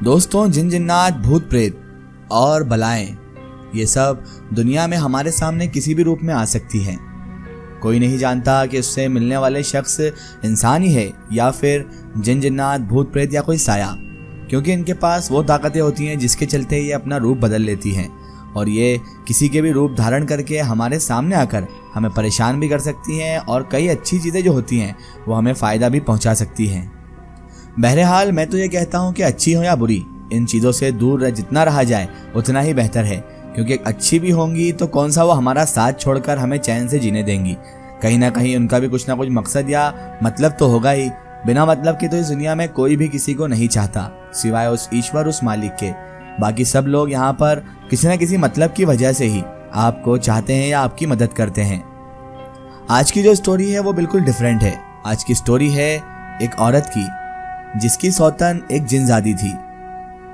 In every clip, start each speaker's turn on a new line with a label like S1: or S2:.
S1: दोस्तों, जिन जिन्नात, भूत प्रेत और बलाएं, ये सब दुनिया में हमारे सामने किसी भी रूप में आ सकती हैं। कोई नहीं जानता कि उससे मिलने वाले शख्स इंसान ही है या फिर जिन जिन्नात, भूत प्रेत या कोई साया, क्योंकि इनके पास वो ताकतें होती हैं जिसके चलते ये अपना रूप बदल लेती हैं और ये किसी के भी रूप धारण करके हमारे सामने आकर हमें परेशान भी कर सकती हैं और कई अच्छी चीज़ें जो होती हैं वो हमें फ़ायदा भी पहुंचा सकती हैं। बहरहाल, मैं तो ये कहता हूँ कि अच्छी हो या बुरी, इन चीज़ों से दूर जितना रहा जाए उतना ही बेहतर है, क्योंकि अच्छी भी होंगी तो कौन सा वो हमारा साथ छोड़कर हमें चैन से जीने देंगी। कहीं ना कहीं उनका भी कुछ ना कुछ मकसद या मतलब तो होगा ही। बिना मतलब के तो इस दुनिया में कोई भी किसी को नहीं चाहता सिवाय उस ईश्वर, उस मालिक के। बाकी सब लोग यहाँ पर किसी न किसी मतलब की वजह से ही आपको चाहते हैं या आपकी मदद करते हैं। आज की जो स्टोरी है वो बिल्कुल डिफरेंट है। आज की स्टोरी है एक औरत की जिसकी सौतन एक जिनजादी थी।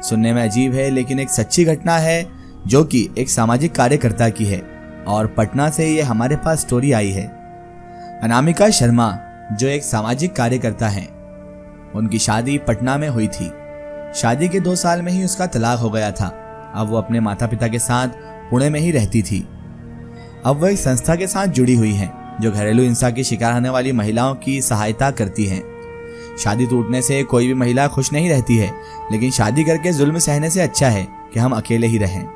S1: सुनने में अजीब है, लेकिन एक सच्ची घटना है जो कि एक सामाजिक कार्यकर्ता की है और पटना से ये हमारे पास स्टोरी आई है। अनामिका शर्मा जो एक सामाजिक कार्यकर्ता हैं, उनकी शादी पटना में हुई थी। शादी के 2 साल में ही उसका तलाक हो गया था। अब वो अपने माता पिता के साथ पुणे में ही रहती थी। अब वो एक संस्था के साथ जुड़ी हुई हैं जो घरेलू हिंसा की शिकार होने वाली महिलाओं की सहायता करती हैं। शादी टूटने से कोई भी महिला खुश नहीं रहती है, लेकिन शादी करके जुल्म सहने से अच्छा है कि हम अकेले ही रहें।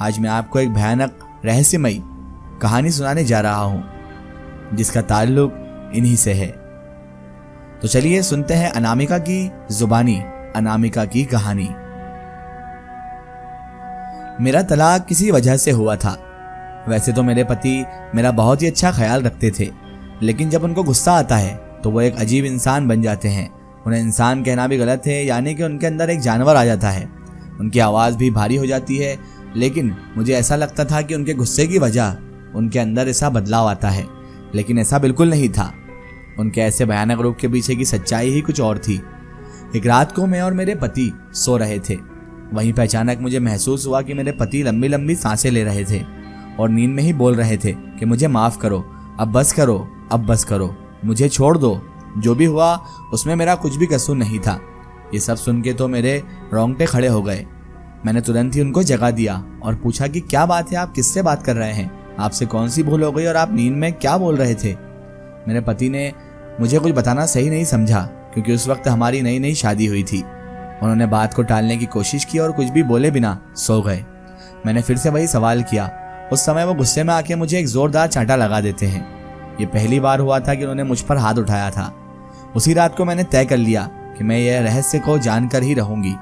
S1: आज मैं आपको एक भयानक रहस्यमयी कहानी सुनाने जा रहा हूं जिसका ताल्लुक इन्हीं से है। तो चलिए सुनते हैं अनामिका की जुबानी अनामिका की कहानी। मेरा तलाक किसी वजह से हुआ था। वैसे तो मेरे पति मेरा बहुत ही अच्छा ख्याल रखते थे, लेकिन जब उनको गुस्सा आता है तो वो एक अजीब इंसान बन जाते हैं। उन्हें इंसान कहना भी गलत है, यानी कि उनके अंदर एक जानवर आ जाता है। उनकी आवाज़ भी भारी हो जाती है, लेकिन मुझे ऐसा लगता था कि उनके गुस्से की वजह उनके अंदर ऐसा बदलाव आता है, लेकिन ऐसा बिल्कुल नहीं था। उनके ऐसे भयानक रूप के पीछे की सच्चाई ही कुछ और थी। एक रात को मैं और मेरे पति सो रहे थे। वहीं पे अचानक मुझे महसूस हुआ कि मेरे पति लंबी लंबी सांसें ले रहे थे और नींद में ही बोल रहे थे कि मुझे माफ़ करो, अब बस करो, अब बस करो, मुझे छोड़ दो। जो भी हुआ उसमें मेरा कुछ भी कसूर नहीं था। ये सब सुन के तो मेरे रोंगटे खड़े हो गए। मैंने तुरंत ही उनको जगा दिया और पूछा कि क्या बात है, आप किससे बात कर रहे हैं? आपसे कौन सी भूल हो गई और आप नींद में क्या बोल रहे थे? मेरे पति ने मुझे कुछ बताना सही नहीं समझा, क्योंकि उस वक्त हमारी नई नई शादी हुई थी। उन्होंने बात को टालने की कोशिश की और कुछ भी बोले बिना सो गए। मैंने फिर से वही सवाल किया। उस समय वो गुस्से में आके मुझे एक जोरदार चांटा लगा देते हैं। ये पहली बार हुआ था कि उन्होंने मुझ पर हाथ उठाया था। उसी रात को मैंने तय कर लिया कि मैं यह रहस्य को जानकर ही रहूंगी।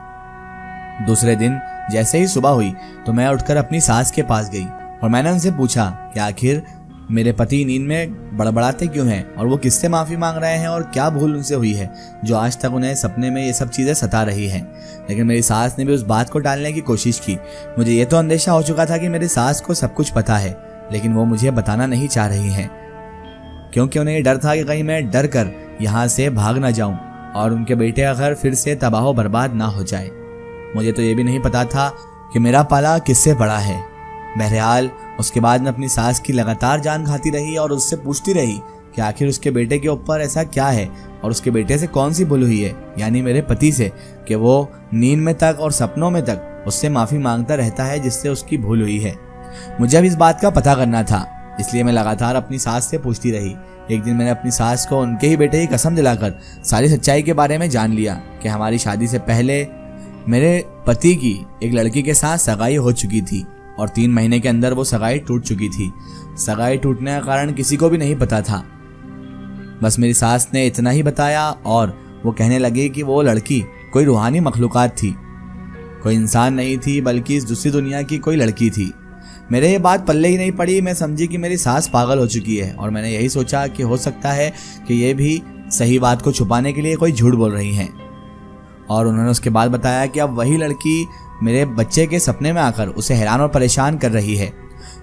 S1: दूसरे दिन जैसे ही सुबह हुई तो मैं उठकर अपनी सास के पास गई और मैंने उनसे पूछा कि आखिर मेरे पति नींद में बड़बड़ाते क्यों हैं और वो किससे माफ़ी मांग रहे हैं और क्या भूल उनसे हुई है जो आज तक उन्हें सपने में ये सब चीज़ें सता रही हैं। लेकिन मेरी सास ने भी उस बात को टालने की कोशिश की। मुझे ये तो अंदेशा हो चुका था कि मेरी सास को सब कुछ पता है, लेकिन वो मुझे बताना नहीं चाह रही हैं, क्योंकि उन्हें डर था कि कहीं मैं डर कर यहाँ से भाग ना जाऊँ और उनके बेटे का घर फिर से तबाह बर्बाद ना हो जाए। मुझे तो ये भी नहीं पता था कि मेरा पाला किससे पड़ा है। बहरहाल उसके बाद मैं अपनी सास की लगातार जान खाती रही और उससे पूछती रही कि आखिर उसके बेटे के ऊपर ऐसा क्या है और उसके बेटे से कौन सी भूल हुई है, यानी मेरे पति से, कि वो नींद में तक और सपनों में तक उससे माफ़ी मांगता रहता है जिससे उसकी भूल हुई है। मुझे अब इस बात का पता करना था, इसलिए मैं लगातार अपनी सास से पूछती रही। एक दिन मैंने अपनी सास को उनके ही बेटे की कसम दिलाकर सारी सच्चाई के बारे में जान लिया कि हमारी शादी से पहले मेरे पति की एक लड़की के साथ सगाई हो चुकी थी और 3 महीने के अंदर वो सगाई टूट चुकी थी। सगाई टूटने का कारण किसी को भी नहीं पता था, बस मेरी सास ने इतना ही बताया और वो कहने लगी कि वो लड़की कोई रूहानी मखलूकात थी, कोई इंसान नहीं थी, बल्कि इस दूसरी दुनिया की कोई लड़की थी। मेरे ये बात पल्ले ही नहीं पड़ी। मैं समझी कि मेरी सास पागल हो चुकी है और मैंने यही सोचा कि हो सकता है कि ये भी सही बात को छुपाने के लिए कोई झूठ बोल रही हैं। और उन्होंने उसके बाद बताया कि अब वही लड़की मेरे बच्चे के सपने में आकर उसे हैरान और परेशान कर रही है।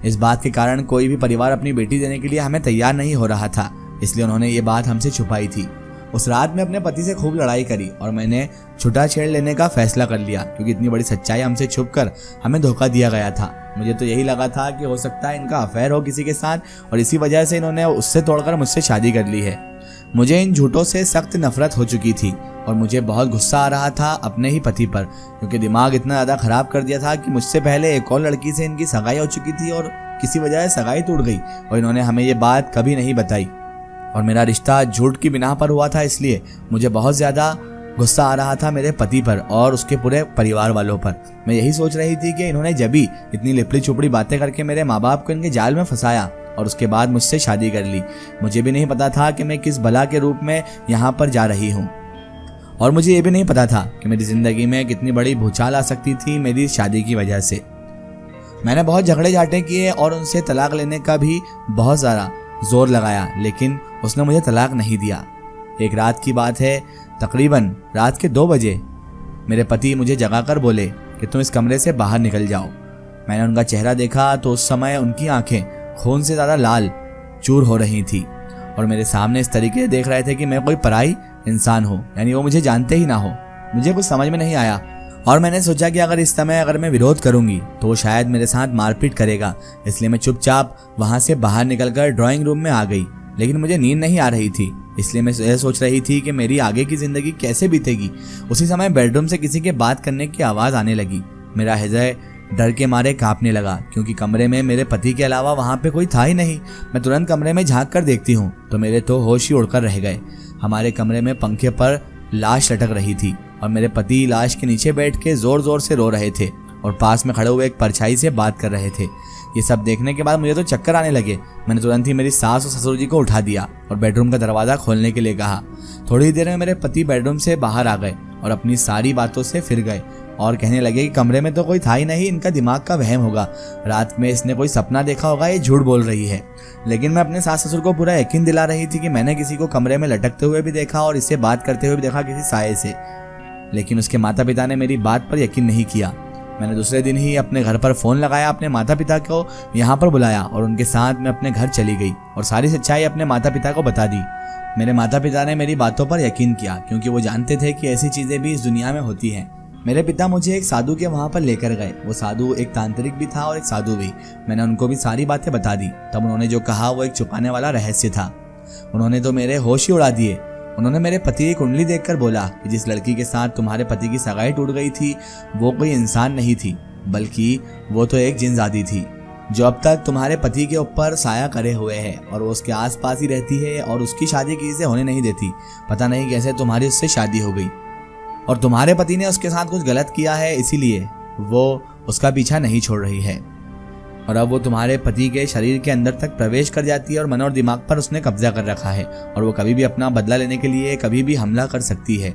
S1: इस बात के कारण कोई भी परिवार अपनी बेटी देने के लिए हमें तैयार नहीं हो रहा था, इसलिए उन्होंने ये बात हमसे छुपाई थी। उस रात में अपने पति से खूब लड़ाई करी और मैंने छुटा छेड़ लेने का फैसला कर लिया, क्योंकि इतनी बड़ी सच्चाई हमसे छुपकर हमें धोखा दिया गया था। मुझे तो यही लगा था कि हो सकता है इनका अफेयर हो किसी के साथ और इसी वजह से इन्होंने उससे तोड़कर मुझसे शादी कर ली है। मुझे इन झूठों से सख्त नफरत हो चुकी थी और मुझे बहुत गुस्सा आ रहा था अपने ही पति पर, क्योंकि दिमाग इतना ज़्यादा ख़राब कर दिया था कि मुझसे पहले एक और लड़की से इनकी सगाई हो चुकी थी और किसी वजह से सगाई टूट गई और इन्होंने हमें ये बात कभी नहीं बताई। और मेरा रिश्ता झूठ की बिना पर हुआ था, इसलिए मुझे बहुत ज़्यादा गुस्सा आ रहा था मेरे पति पर और उसके पूरे परिवार वालों पर। मैं यही सोच रही थी कि इन्होंने जब भी इतनी लिपड़ी चुपड़ी बातें करके मेरे माँ बाप को इनके जाल में फंसाया और उसके बाद मुझसे शादी कर ली। मुझे भी नहीं पता था कि मैं किस बला के रूप में यहाँ पर जा रही हूँ, और मुझे ये भी नहीं पता था कि मेरी ज़िंदगी में कितनी बड़ी भूचाल आ सकती थी मेरी शादी की वजह से। मैंने बहुत झगड़े झाटे किए और उनसे तलाक लेने का भी बहुत ज़्यादा जोर लगाया, लेकिन उसने मुझे तलाक नहीं दिया। एक रात की बात है, तकरीबन रात के 2 बजे मेरे पति मुझे जगाकर बोले कि तुम इस कमरे से बाहर निकल जाओ। मैंने उनका चेहरा देखा तो उस समय उनकी आंखें खून से ज़्यादा लाल चूर हो रही थी और मेरे सामने इस तरीके से देख रहे थे कि मैं कोई पराई इंसान हूँ, यानी वो मुझे जानते ही ना हो। मुझे कुछ समझ में नहीं आया और मैंने सोचा कि अगर मैं विरोध करूंगी तो वो शायद मेरे साथ मारपीट करेगा, इसलिए मैं चुपचाप वहाँ से बाहर निकलकर ड्राइंग रूम में आ गई। लेकिन मुझे नींद नहीं आ रही थी, इसलिए मैं यह सोच रही थी कि मेरी आगे की ज़िंदगी कैसे बीतेगी। उसी समय बेडरूम से किसी के बात करने की आवाज़ आने लगी। मेरा हृदय डर के मारे कांपने लगा, क्योंकि कमरे में मेरे पति के अलावा वहाँ पे कोई था ही नहीं। मैं तुरंत कमरे में झांक कर देखती हूँ तो मेरे तो होश ही उड़कर रह गए। हमारे कमरे में पंखे पर लाश लटक रही थी और मेरे पति लाश के नीचे बैठ के ज़ोर ज़ोर से रो रहे थे और पास में खड़े हुए एक परछाई से बात कर रहे थे। ये सब देखने के बाद मुझे तो चक्कर आने लगे। मैंने तुरंत ही मेरी सास और ससुर जी को उठा दिया और बेडरूम का दरवाज़ा खोलने के लिए कहा। थोड़ी देर में मेरे पति बेडरूम से बाहर आ गए और अपनी सारी बातों से फिर गए और कहने लगे कि कमरे में तो कोई था ही नहीं, इनका दिमाग का वहम होगा, रात में इसने कोई सपना देखा होगा, ये झूठ बोल रही है। लेकिन मैं अपने सास ससुर को पूरा यकीन दिला रही थी कि मैंने किसी को कमरे में लटकते हुए भी देखा और इससे बात करते हुए भी देखा किसी साये से। लेकिन उसके माता पिता ने मेरी बात पर यकीन नहीं किया। मैंने दूसरे दिन ही अपने घर पर फ़ोन लगाया, अपने माता पिता को यहाँ पर बुलाया और उनके साथ मैं अपने घर चली गई और सारी सच्चाई अपने माता पिता को बता दी। मेरे माता पिता ने मेरी बातों पर यकीन किया, क्योंकि वो जानते थे कि ऐसी चीज़ें भी इस दुनिया में होती हैं। मेरे पिता मुझे एक साधु के वहाँ पर लेकर गए। वो साधु एक तांत्रिक भी था और एक साधु भी। मैंने उनको भी सारी बातें बता दी। तब उन्होंने जो कहा वो एक छुपाने वाला रहस्य था। उन्होंने तो मेरे होश ही उड़ा दिए। उन्होंने मेरे पति की कुंडली देखकर बोला कि जिस लड़की के साथ तुम्हारे पति की सगाई टूट गई थी वो कोई इंसान नहीं थी, बल्कि वो तो एक जिनजादी थी जो अब तक तुम्हारे पति के ऊपर साया करे हुए है और वो उसके आसपास ही रहती है और उसकी शादी किसी से होने नहीं देती। पता नहीं कैसे तुम्हारी उससे शादी हो गई और तुम्हारे पति ने उसके साथ कुछ गलत किया है, इसीलिए वो उसका पीछा नहीं छोड़ रही है और अब वो तुम्हारे पति के शरीर के अंदर तक प्रवेश कर जाती है और मन और दिमाग पर उसने कब्जा कर रखा है और वो कभी भी अपना बदला लेने के लिए कभी भी हमला कर सकती है।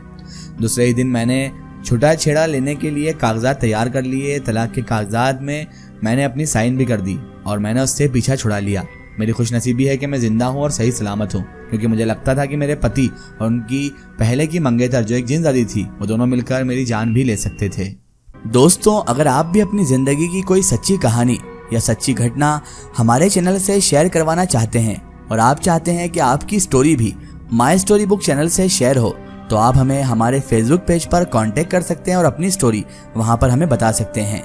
S1: दूसरे ही दिन मैंने छुटा छेड़ा लेने के लिए कागजात तैयार कर लिए। तलाक के कागजात में मैंने अपनी साइन भी कर दी और मैंने उससे पीछा छुड़ा लिया। मेरी खुशनसीबी है कि मैं जिंदा हूँ और सही सलामत हूँ, क्योंकि मुझे लगता था कि मेरे पति और उनकी पहले की मंगेतर जो एक जिनजादी थी वो दोनों मिलकर मेरी जान भी ले सकते थे। दोस्तों, अगर आप भी अपनी जिंदगी की कोई सच्ची कहानी या सच्ची घटना हमारे चैनल से शेयर करवाना चाहते हैं और आप चाहते हैं कि आपकी स्टोरी भी माय स्टोरी बुक चैनल से शेयर हो, तो आप हमें हमारे फेसबुक पेज पर कांटेक्ट कर सकते हैं और अपनी स्टोरी वहां पर हमें बता सकते हैं।